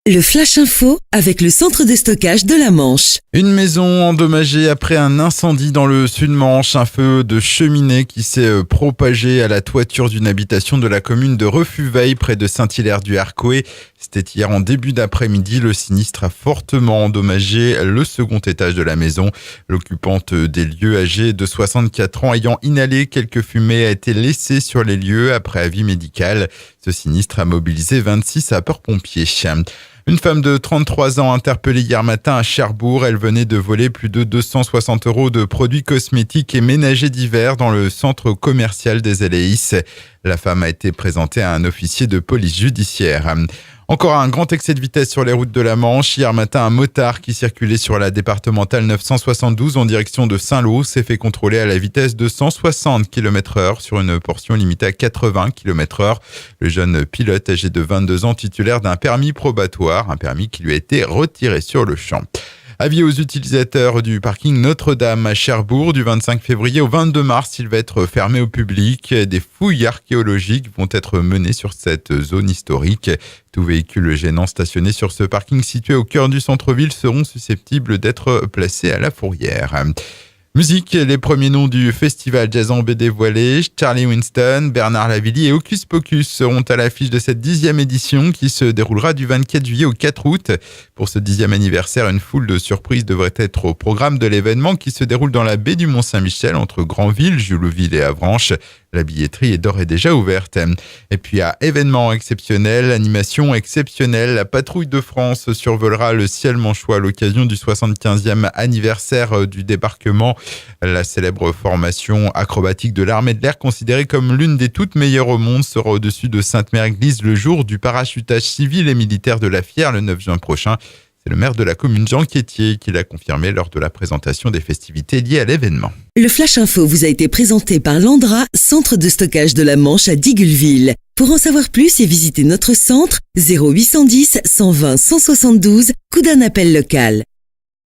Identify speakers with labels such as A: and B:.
A: Le Flash Info avec le centre de stockage de la Manche.
B: Une maison endommagée après un incendie dans le sud-Manche. Un feu de cheminée qui s'est propagé à la toiture d'une habitation de la commune de Refuveil près de Saint-Hilaire-du-Harcouët. C'était hier en début d'après-midi. Le sinistre a fortement endommagé le second étage de la maison. L'occupante des lieux, âgée de 64 ans, ayant inhalé quelques fumées, a été laissée sur les lieux après avis médical. Ce sinistre a mobilisé 26 sapeurs-pompiers. Une femme de 33 ans interpellée hier matin à Cherbourg. Elle venait de voler plus de 260 € de produits cosmétiques et ménagers divers dans le centre commercial des Éléis. La femme a été présentée à un officier de police judiciaire. Encore un grand excès de vitesse sur les routes de la Manche. Hier matin, un motard qui circulait sur la départementale 972 en direction de Saint-Lô s'est fait contrôler à la vitesse de 160 km/h sur une portion limitée à 80 km/h. Le jeune pilote âgé de 22 ans, titulaire d'un permis probatoire, un permis qui lui a été retiré sur le champ. Avis aux utilisateurs du parking Notre-Dame à Cherbourg. Du 25 février au 22 mars, il va être fermé au public. Des fouilles archéologiques vont être menées sur cette zone historique. Tout véhicule gênant stationné sur ce parking situé au cœur du centre-ville seront susceptibles d'être placés à la fourrière. Musique, les premiers noms du festival Jazz en B dévoilés. Charlie Winston, Bernard Lavilliers et Hocus Pocus seront à l'affiche de cette 10e édition qui se déroulera du 24 juillet au 4 août. Pour ce 10e anniversaire, une foule de surprises devrait être au programme de l'événement qui se déroule dans la baie du Mont-Saint-Michel entre Granville, Jullouville et Avranches. La billetterie est d'ores et déjà ouverte. Et puis à événement exceptionnel, animation exceptionnelle, la Patrouille de France survolera le ciel manchois à l'occasion du 75e anniversaire du débarquement. La célèbre formation acrobatique de l'armée de l'air, considérée comme l'une des toutes meilleures au monde, sera au-dessus de Sainte-Mère-Église le jour du parachutage civil et militaire de la Fière le 9 juin prochain. C'est le maire de la commune, Jean Quétier, qui l'a confirmé lors de la présentation des festivités liées à l'événement.
A: Le Flash Info vous a été présenté par Landra, centre de stockage de la Manche à Digulleville. Pour en savoir plus et visiter notre centre, 0810 120 172, coup d'un appel local.